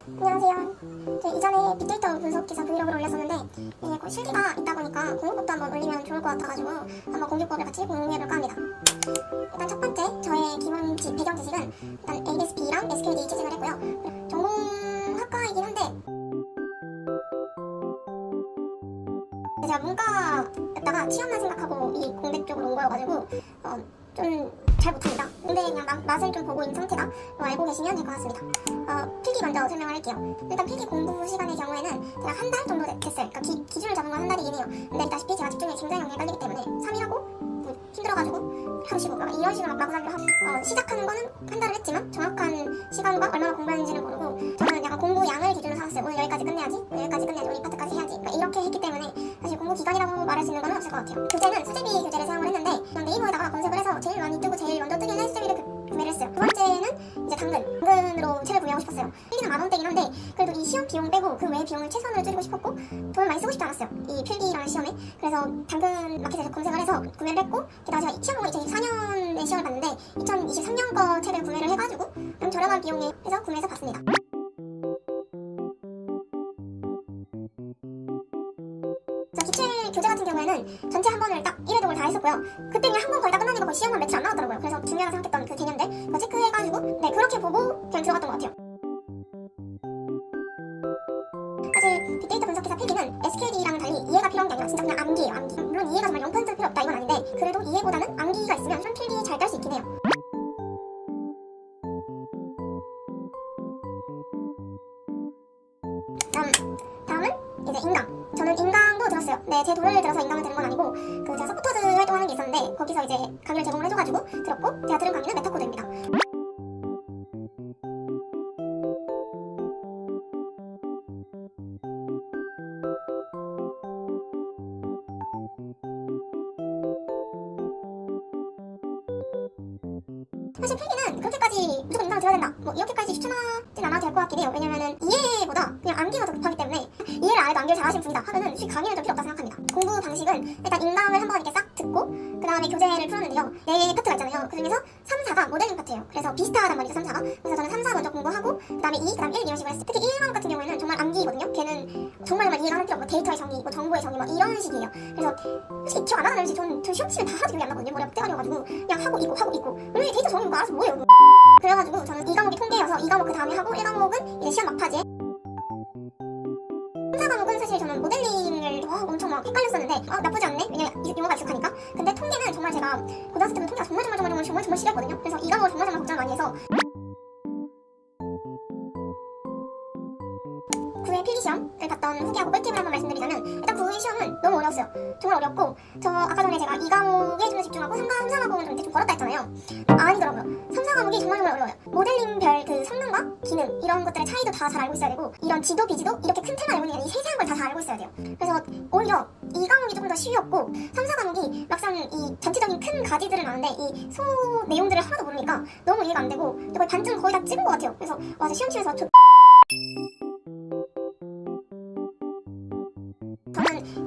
안녕하세요. 저 이전에 빅데이터 분석 기사 브이로그를 올렸었는데 이게 실기가 있다 보니까 공유법도 한번 올리면 좋을 것 같아가지고 한번 공유법을 같이 공유해볼까 합니다. 일단 첫 번째 저의 기본 배경 지식은 일단 ASP랑 SQD 취직을 했고요. 전공학과이긴 한데 제가 문과였다가 취업만 생각하고 이 공대 쪽으로 온 거여가지고 좀 잘 못합니다. 근데 그냥 맛을 좀 보고 있는 상태다 알고 계시면 될 것 같습니다. 필기 먼저 설명을 할게요. 일단 필기 공부 시간의 경우에는 제가 한 달 정도 됐어요. 그러니까 기준을 잡은 건 한 달이긴 해요. 근데 알다시피 제가 집중력이 굉장히 깔리기 때문에 3일하고 힘들어가지고 하루 쉬고 이런 식으로 막 마구잡이로 하고 시작하는 거는 한 달을 했지만 정확한 시간과 얼마나 공부했는지는 모르고 저는 약간 공부 양을 기준으로 삼았어요. 오늘 여기까지 끝내야지, 오늘 여기까지 끝내야지, 오늘 이 파트까지 해야지. 그러니까 이렇게 했기 때문에 사실 공부 기간이라고 말할 수 있는 건 없을 것 같아요. 교재는 수제비 교재를 사용을 했는데 그냥 네이버에다가 검색을 해서 제일 많이 뜨고 제일 먼저 뜨길래 수제비를 구매를 했어요. 두 번째는 이제 당근으로 책을 구매하고 싶었어요. 필기는 10,000원대긴 한데 그래도 이 시험 비용 빼고 그 외의 비용을 최선으로 줄이고 싶었고 돈을 많이 쓰고 싶지 않았어요. 이 필기라는 시험에. 그래서 당근 마켓에서 검색을 해서 구매를 했고 게다가 제가 시험 보고 2024년에 시험을 봤는데 2023년 거 책을 구매를 해가지고 좀 저렴한 비용에 해서 구매해서 봤습니다. 기출 교재 같은 경우에는 전체 한 번을 딱 1회독을 다 했었고요. 그때 그냥 한 번 거의 다 끝나니까 거의 시험만 며칠 안 남았더라고요. 그래서 중요하다 생각했던 그 개념들 그거 체크해가지고 네 그렇게 보고 그냥 들어갔던 것 같아요. 사실 빅데이터 분석 기사 필기는 SQL이랑은 달리 이해가 필요한 게 아니라 진짜 그냥 암기예요. 암기. 물론 이해가 정말 0% 필요 없다 이건 아닌데 그래도 이해보다는 암기가 있으면 좀 필기 잘 딸 수 있긴 해요. 다음은 이제 인강. 저는 인강도 들었어요. 네, 제 돈을 들어서 인강을 들은 건 아니고 제가 서포터즈 활동하는 게 있었는데 거기서 이제 강의를 제공을 해줘가지고 들었고 제가 들은 강의는 메타코드입니다. 사실 필기는 그렇게까지 무조건 인강을 들어야 된다 뭐 이렇게까지 추천하진 않아도 될 것 같긴 해요. 왜냐면은 이해보다 그냥 암기가 더 급하기 때문에 이해를 안 해도 암기를 잘하시는 분이다 하면은 솔직히 강의는 좀 필요 없다 생각합니다. 공부 방식은 일단 인강을 한번 이렇게 싹 듣고 그 다음에 교재를 풀었는데요. 4개의 파트가 있잖아요. 그 중에서 3, 4가 모델링 파트예요. 그래서 비슷하단 말이죠 3, 4가. 그래서 저는 3, 4 먼저 공부하고 그 다음에 2, 그 다음 1 이런 식으로 했어요. 특히 1과목 같은 경우에는 정말 암기거든요. 걔는 정말 이해가 하는 필요 없고 데이터의 정의, 뭐 정보의 정의 뭐 이런 식이에요. 그래서 솔직히 기억 안 나는 지 전 시험 치면 다 하나도 기억이 안 나거든요. 머리가 떼가려가지고 그냥 하고 있고 왜 데이터 정의 뭐 알아서 뭐예요. 그래가지고 저는 2과목이 통계여서 2과목 그 다음에 하고 1과목은 이제 시험 막파지에 3, 4과목은 사실 저는 모델링을 엄청 막 헷갈렸었는데 나쁘지 않네? 왜냐면 용어가 익숙하니까. 근데 통계는 정말 제가 고등학생 때는 통계가 정말 싫어했거든요. 그래서 2과목을 정말 걱정을 많이 해서 9회 필기시험을 봤던 후기하고 꿀팁을 한번 말씀드리자면 일단 9회 시험은 너무 어려웠어요. 정말 어렵고 저 아까 전에 제가 2과목에 좀 더 집중하고 3, 4과목은 좀 대충 벌었다 했잖아요. 아니더라고요. 3, 4과목이 정말 어려워요. 모델링별 그 성능과 기능 이런 것들의 차이도 다 잘 알고 있어야 되고 이런 지도 비지도 이렇게 큰 틀만 알고 있는 게 아니라 이 세세한 걸 다 잘 알고 있어야 돼요. 그래서 오히려 2과목이 조금 더 쉬웠고 3, 4과목이 막상 이 전체적인 큰 가지들은 아는데 이 소 내용들을 하나도 모르니까 너무 이해가 안 되고 거의 반쯤 거의 다 찍은 것 같아요. 그래서 와 시험 치면서 저는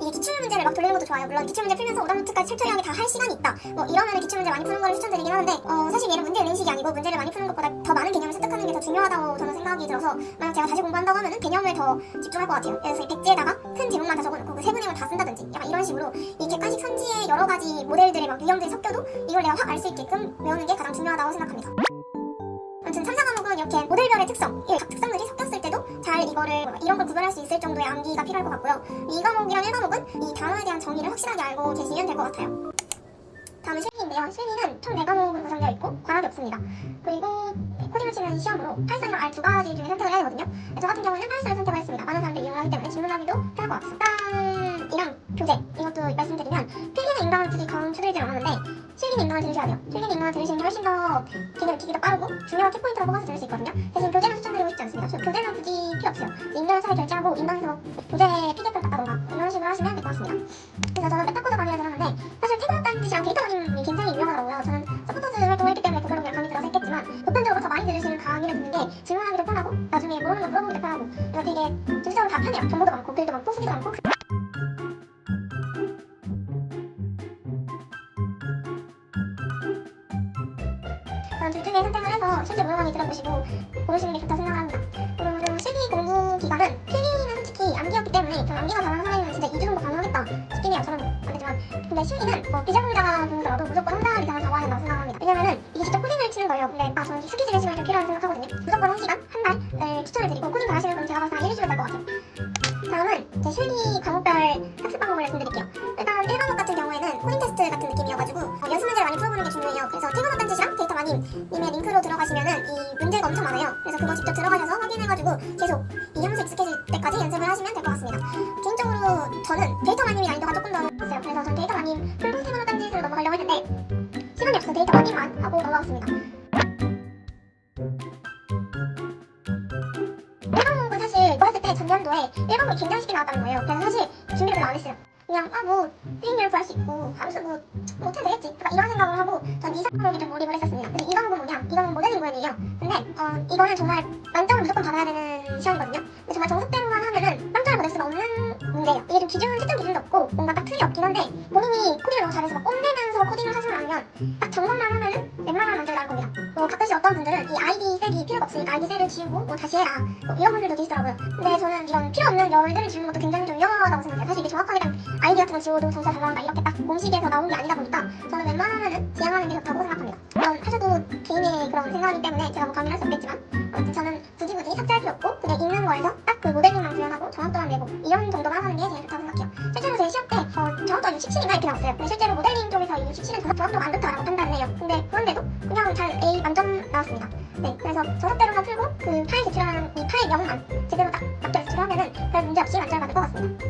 이 기출문제를 막 돌리는 것도 좋아요. 물론 기출문제 풀면서 오답노트까지 철저하게 다 할 시간이 있다 뭐 이러면 기출문제 많이 푸는 걸 추천드리긴 하는데 사실 얘는 문제 인식이 아니고 문제를 많이 푸는 것보다 더 많은 개념을 습득하는 게 더 중요하다고 저는 생각이 들어서 만약 제가 다시 공부한다고 하면은 개념을 더 집중할 것 같아요. 그래서 이 백지에다가 큰 제목만 다 적어놓고 그 세부내용을 다 쓴다든지 약간 이런 식으로 이 객관식 선지의 여러 가지 모델들의 막 유형들이 섞여도 이걸 내가 확 알 수 있게끔 외우는 게 가장 중요하다고 생각합니다. 아무튼 3, 4과목은 이렇게 모델별의 특성, 각 특성들이 섞였을 때도 잘 이런 걸 구별할 수 있을 정도의 암기가 필요할 것 같고요. 2과목이랑 1과목은 이 단어에 대한 정의를 확실하게 알고 계시면 될 것 같아요. 다음은 실기인데요. 실기는 총 4과목으로 구성되어 있고 과락이 없습니다. 그리고 코딩을 치는 시험으로 파이썬이랑 R 두 가지 중에 선택을 해야 되거든요. 저 같은 경우는 파이썬을 선택을 했습니다. 많은 사람들이 이용을 하기 때문에 질문하기도 편할 것 같습니다. 인강이랑 교재 이것도 말씀드리면 필기는 인강을 굳이 강추드리진 않았는데 실기는 인강을 들으셔야 돼요. 실기는 인강을 들으시는 게 훨씬 더 개념 익히기도 빠르고 중요한 키포인트를 뽑아서 들을 수 있거든요. 대신 교재는 추천드리고 싶지 않습니다. 교재는 굳이 필요 없어요. 인터넷 사에 결제하고 인강에서 교재 PDF를 받다던가 이런 식으로 하시면 될 것 같습니다. 그래서 저는 메타코드 강의를 들었는데 사실 태국단지랑 데이터 강의이 굉장히 유명하더라고요. 저는 서포터즈 활동했기 때문에 그걸로 그냥 강의 들어서 했겠지만 보편적으로 더 많이 들으시는 강의를 듣는 게 질문하기도 편하고 나중에 모르는 거 물어보기도 편하고 그래서 되게 전체적으로 다 편해요. 정보도 많고 글도 많고 후기도 많고 저는 둘 중에 선택을 해서 실제 모형강의 들어보시고 고르시는 게 좋다 생각을 합니다. 그리고 실기 저 암기가 가능한 선생님은 진짜 2주 정도 가능하겠다 싶긴 해요. 저는 안 되지만. 근데 실기는 비전문가 분들도 무조건 한 달 이상은 잡아야 된다고 생각합니다. 왜냐면은 이게 직접 코딩을 치는 거예요. 근데 저는 스케줄의 시간이 좀 필요하다고 생각하거든요. 무조건 1시간, 한 달을 추천을 드리고 코딩 다 하시는 분 제가 봐서 한 1주면 될 것 같아요. 다음은 제 실기 과목별 학습 방법을 말씀드릴게요. 일단 1과목 같은 경우에는 코딩 테스트 같은 느낌이어가지고 연습 문제를 많이 풀어보는 게 중요해요. 그래서 퇴근호 딴짓이랑 데이터 마님님의 링크로 들어가시면은 이 문제가 엄청 많아요. 그래서 그거 직접 들어가셔서 확인해가지고 계속 이 함수 익숙해질 때까지 연습을 하시면 될 것 같습니다. 개인적으로 저는 데이터 마님이 난이도가 조금 더 높았어요. 그래서 전 데이터 마님 풀고 퇴근호 딴짓으로 넘어가려고 했는데 시간이 없어서 데이터 마님만 하고 넘어갔습니다. 1과목은 사실 이거 했을 때 전년도에 1과목이 굉장히 쉽게 나왔다는 거예요. 그래서 사실 준비를 별로 안 했어요. 그냥 수익률 구할 수 있고 함수 못해도 되겠지 약간 이런 생각을 하고 전 2, 3과목이 좀 몰입을 했었습니다. 근데 2과목은 뭐냐? 이거는 모델링 구현이에요. 근데 이거는 정말 만점을 무조건 받아야 되는 시험이거든요. 근데 정말 정석대로만 하면은 빵점을 받을 수가 없는 문제예요. 이게 좀 채점 기준도 없고 뭔가 딱 틀이 없긴 한데 본인이 코딩을 너무 잘해서 막 뽐내면서 코딩을 하시면 않으면 딱 점검만 하면은 웬만한 만점이 나올 겁니다. 가끔씩 어떤 분들은 이 아이디 셀이 필요가 없으니까 아이디 셀을 지우고 다시 해라 이런 분들도 계시더라고요. 근데 저는 이런 필요 없는 열들을 지우는 것도 굉장히 좀 위험하다고 생각해요. 사실 이게 정확하게 아이디 같은 거 지워도 점수가 잘 나온다 이렇게 딱 공식에서 나온 게 아니다 보니까 저는 웬만하면은 지양하는 게 좋다고 생각합니다. 물론 하셔도 개인의 그런 생각이기 때문에 제가 뭐 강의를 할 수 없겠지만 아무튼 저는 굳이 삭제할 필요 없고 그냥 읽는 거에서 딱 그 모델링만 구현하고 정확도만 내고 이런 정도만 하는 게 제일 좋다고 생각해요. 실제로 제 시험 때 정확도가 67인가 이렇게 나왔어요. 근데 실제로 모델링 쪽에서 이 67은 정확도가 안 좋다라고 판단을 해요. 근데 그런데도 그냥 잘 A 만점 나왔습니다. 네, 그래서 정석대로만 풀고 그 파일 제출하는 이 파일 명만 제대로 딱 맞게 제출하면은 별 문제 없이 만점을 받을 것 같습니다.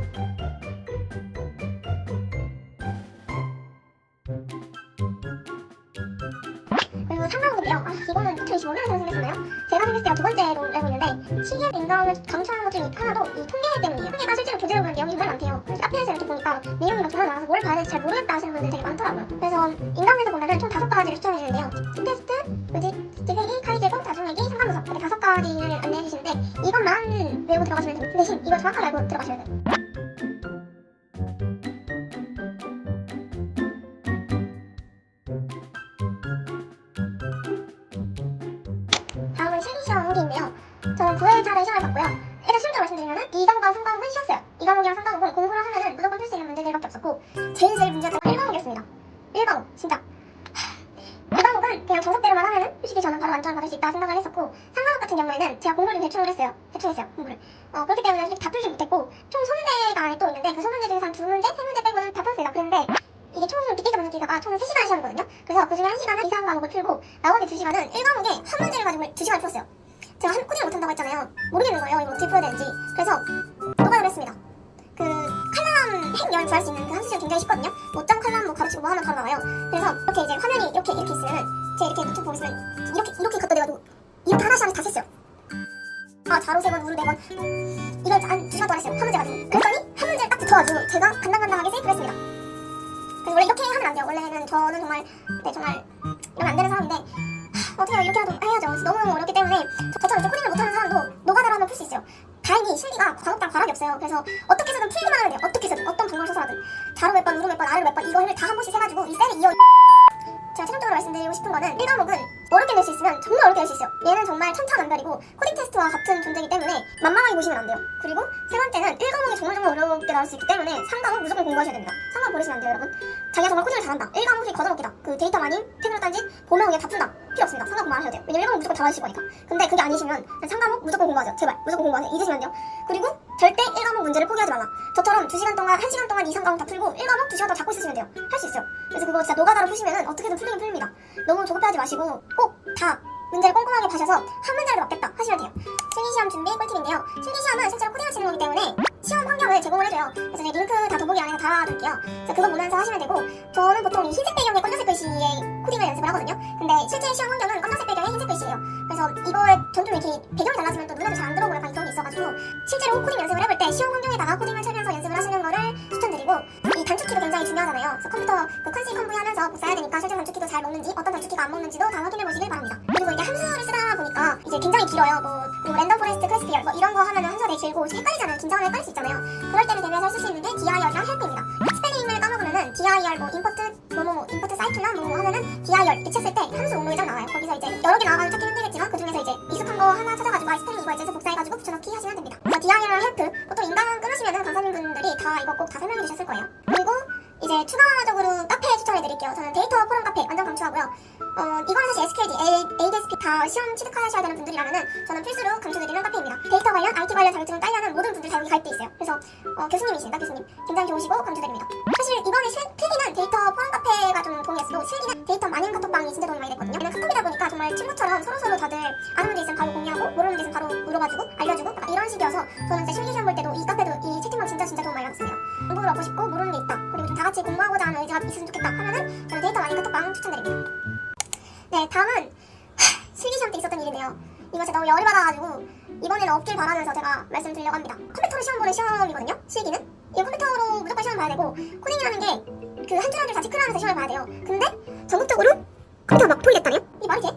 그리고 3과목인데요. 이거는 2025년에 생겼나요? 제가 생겼을 때가 두 번째로 알고 있는데 시계 인감을 강조하는 것 중에 하나도 이 통계 때문이에요. 통계가 실제로 교재로 보는 내용이 정말 많대요. 카페에서 이렇게 보니까 내용이 정말 많아서 뭘 봐야 될지 잘 모르겠다 하시는 분들이 되게 많더라고요. 그래서 인감에서 보면은 총 5가지를 추천해주는데요. 스테스트, 의지, 카이제곱, 자중얘기, 상관분석 이렇게 5가지를 안내해주시는데 이것만 외우고 들어가시면 돼요. 대신 이걸 정확하게 알고 들어가셔야 돼요. 다음은 실기시험 후기인데요. 저는 9회차를 시험을 봤고요. 일단 실제로 말씀드리면은 2과목과 3과목은 쉬웠어요. 2과목이랑 3과목은 공부를 하면은 무조건 풀 수 있는 문제들밖에 없었고 제일 문제였던 건 1과목이었습니다. 1과목 진짜 2과목은 그냥 정석대로만 하면은 솔직히 저는 바로 만점을 받을 수 있다 생각을 했었고 3과목 같은 경우에는 제가 공부를 좀 대충 했어요. 공부를. 그렇기 때문에 솔직히 다 풀지 못했고 총 소문제가 안에 또 있는데 그 소문제 중에서 한 2문제, 3문제 빼고는 다 풀었어요. 그런데 이게 총 빅데이터 분석기가 총 3시간 시험이거든요. 그래서 그 중에 1시간은 2, 3과목을 풀고 나머지 2시간은 1과목에 한 문제를 가지고 2시간을 풀었어요. 제가 코딩을 못한다고 했잖아요. 모르겠는 거예요. 이거 어떻게 풀어야 되는지. 그래서 노가다를 했습니다. 그 칼럼 핵열 구할 수 있는 그 함수가 굉장히 쉽거든요. 뭐 점 칼럼 뭐 가로치고 뭐 하면 바로 나와요. 그래서 이렇게 이제 화면이 이렇게 있으면은 제가 이렇게 노트북 보시면 이렇게 갖다 대가지고 이렇게 하나씩 다 셌어요. 자로 3번, 우로 4번 이걸 한 2시간 동안 했어요. 한 문제 가지고. 그랬더니 한 문제를 딱 붙어가지고 제가 간당간당하게 세이프를 했습니다. 그래서 원래 이렇게 하면 안 돼요. 원래는 저는 정말 이러면 안 되는 사람인데 어떻게 해요? 이렇게라도 해야죠. 너무 어렵기 때문에 저처럼 이제 코딩을 못하는 사람도 노가다로 하면 풀 수 있어요. 다행히 실기가 과목당 과락이 없어요. 그래서 어떻게 해서든 풀기만 하면 돼요. 어떻게 해서든 어떤 방법을 써서라든 자로 몇 번, 우로 몇 번, 아래로 몇 번 이거를 다 한 번씩 해가지고 이 셀을 이어. 제가 최종적으로 말씀드리고 싶은 거는 1과목은 어렵게 낼 수 있으면 정말 어렵게 낼 수 있어요. 얘는 정말 천차만별이고 코딩 테스트와 같은 존재이기 때문에 만만하게 보시면 안 돼요. 그리고 세 번째는 1과목이 정말 어렵게 나올 수 있기 때문에 3과목 무조건 공부하셔야 됩니다. 3과목 버리시면 안 돼요, 여러분. 자기가 정말 코딩을 잘한다. 1과목이 걷어먹기다. 그 데이터 마님, 테크노 딴짓 보면 그냥 다 푼다. 필요 없습니다. 3과목 말하셔야 돼요. 왜냐면 1과목 무조건 다 맞으실 거니까. 근데 그게 아니시면 3과목 무조건 공부하세요. 제발 무조건 공부하세요. 잊으시면 안 돼요. 그리고 절대 1과목 문제를 포기하지 말라. 저처럼 2시간 동안 1시간 동안 2, 3과목 다 풀고 1과목 2시간 더 잡고 있으시면 돼요. 할 수 있어요. 그래서 그거 진짜 노가다로 푸시면은 어떻게든 풀리긴 풀립니다. 너무 조급해하지 마시고 꼭 다 문제를 꼼꼼하게 봐셔서 한 문제라도 맞겠다 하시면 돼요. 실기시험 준비 꿀팁인데요. 실기시험은 실제로 코딩을 치는 거기 때문에 시험 환경을 제공을 해줘요. 그래서 제 링크 다 더보기 안에서 달아둘게요. 그래서 그거 보면서 하시면 되고 저는 보통 이 흰색 배경의 검정색 글씨의 코딩을 연습을 하거든요. 근데 실제 시험 환경은 검정색 배경의 흰색 글씨예요. 그래서 이거에 전 좀 이렇게 배경이 달라지면 또 눈에도 잘 안 들어오고 약간 그런 게 있어가지고 실제로 코딩 연습을 해볼 때 시험 환경에다가 코딩을 치면서 연습을 하시는 거를 추천드리고 이 단축키도 굉장히 중요하잖아요. 그래서 컴퓨터 그 컨시 컴브이 하면서 뭐 써야 되니까 실제 단축키도 잘 먹는지 어떤 단축키가 안 먹는지도 다 확인해 보시길 바랍니다. 그리고 이게 함수를 쓰다 보니까 이제 굉장히 길어요. 그리고 랜덤 포레스트 클래스피어 뭐 이런 거 하면은 함수가 되게 길고 헷갈리잖아요. 긴장을 헷갈릴 수 있잖아요. 그럴 때는 대비해서 쓸 수 있는 게 dir이랑 help입니다. 스펠링을 까먹으면은 dir 뭐 임포트 사이클이나 뭐 하면은 dir 이렇게 쳤을 때 함수 목록이 딱 나와요. 거기서 이제 여러 개 나와가지고 찾기 힘들겠지만 그 중에서 이제 익숙한 거 하나 찾아가지고 스펠링 이거 이제 복사해가지고 붙여넣기 하시면 됩니다. 그래서 비하이럴 헬프, 보통 인강 끊으시면은 강사님 분들이 다 이거 꼭 다 설명해 주셨을 거예요. 그리고 이제 추가적으로 카페 추천해 드릴게요. 저는 데이터 포럼 카페 완전 강추하고요. 이거는 사실 SQLD, ADSP 다 시험 취득하셔야 되는 분들이라면은 저는 필수로 강추드리는 카페입니다. 데이터 관련, IT 관련 자격증을 따려는 모든 분들이 다 여기 가입돼 있어요. 그래서 교수님이십니다, 교수님. 굉장히 좋으시고 강추드립니다. 사실 이번에 필기는 데이터 포럼 카페가 좀 도움이 됐고, 실기는 데이터 마님 카톡방이 진짜 도움이 많이 됐거든요. 얘는 카톡이다 보니까 정말 친구처럼 서로서로 다들 아는 데 있으면 바로 공유하고, 모르는 데 있으면 바로 물어봐주고, 알려주고, 약간 이런 식이어서 저는 진짜 실기 시험 볼 때도 이 카페도, 이 채팅방 진짜 도움 많이 받았어요. 정보를 얻고 싶고, 모르는 게 있다, 그리고 좀 다 같이 공부하고자 하는 의지가 있으면 좋겠다 하면은 저는 데이터 마님 카톡방 추천드립니다. 네, 다음은 실기시험 때 있었던 일인데요. 이거 제가 너무 열이 받아가지고 이번에는 없길 바라면서 제가 말씀드리려고 합니다. 컴퓨터로 시험 보는 시험이거든요, 실기는. 이 컴퓨터로 무조건 시험 봐야 되고, 코딩이라는 게 그 한 줄 한 줄 다 체크를 하면서 시험을 봐야 돼요. 근데 전국적으로 컴퓨터가 막통이 됐다네요? 이게 말이 돼?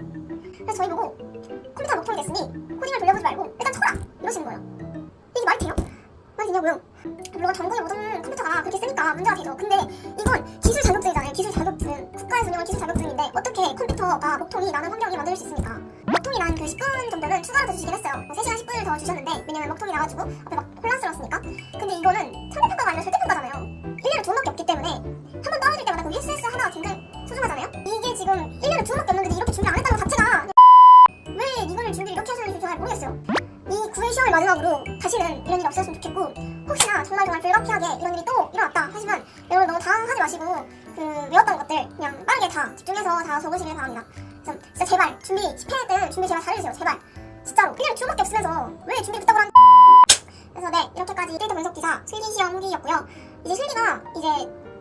그래서 저희 보고 컴퓨터가 막통이 됐으니 코딩을 돌려보지 말고 일단 쳐라! 이러시는 거예요. 이게 말이 돼요? 말이 되냐고요? 물론 전국의 모든 컴퓨터가 그렇게 쓰니까 문제가 되죠. 근데 이건 기술 자격증이잖아요. 기술 자격증. 국가에서 운영한 기술 자격증인데 어떻게 컴퓨터가 먹통이 나는 환경이 만들 수 있습니까? 먹통이 난 그 10분 정도는 추가로 더 주시긴 했어요. 3시간 10분을 더 주셨는데, 왜냐면 먹통이 나가지고 앞에 막 혼란스러웠으니까. 근데 이거는 상대평가가 아니라 절대평가잖아요. 1년에 2번밖에 없기 때문에 한 번 떨어질 때마다 그 SS 하나가 굉장히 소중하잖아요. 이게 지금 1년에 2번밖에 없는데 이렇게 준비 안 했다는 것 자체가 왜 이거를 준비를 이렇게 하셨는지 잘 모르겠어요. 이 9회 시험을 마지막으로 다시는 이런 일이 없었으면 좋겠고, 혹시나 정말 불가피하게 이런 일이 또 일어났다 하시면 여러분 너무 당황하지 마시고 그 외웠던 것들 그냥 빠르게 다 집중해서 다 적으시길 바랍니다. 그래서 진짜 제발 준비 10회 때는 준비 제발 잘해주세요. 제발 진짜로 1년에 2번밖에 없으면서 왜 준비 그따구 하는. 그래서 네, 이렇게까지 데이터 분석 기사 실기시험 후기였고요. 이제 실기가 이제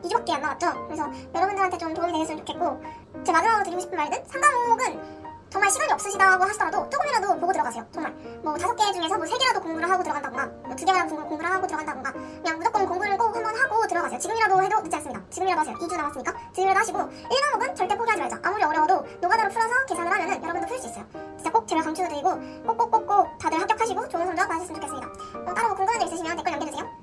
2주밖에 안 남았죠. 그래서 여러분들한테 좀 도움이 되셨으면 좋겠고, 제 마지막으로 드리고 싶은 말은 상과목은 정말 시간이 없으시다고 하시더라도 조금이라도 보고 들어가세요. 정말 뭐 5개 중에서 뭐 3개라도 공부를 하고 들어간다거나 뭐 2개라도 공부를 하고 들어간다거나, 그냥 무조건 공부를 꼭 한번 하고 들어가세요. 지금이라도 해도 늦지 않습니다. 지금이라도 하세요. 2주 남았으니까 지금이라도 하시고, 1과목은 절대 포기하지 말자. 아무리 어려워도 노가다로 풀어서 계산을 하면은 여러분도 풀 수 있어요. 진짜 꼭 제가 강추드리고 꼭꼭꼭꼭 다들 합격하시고 좋은 성적 받으셨으면 좋겠습니다. 따로 뭐 궁금한 점 있으시면 댓글 남겨주세요.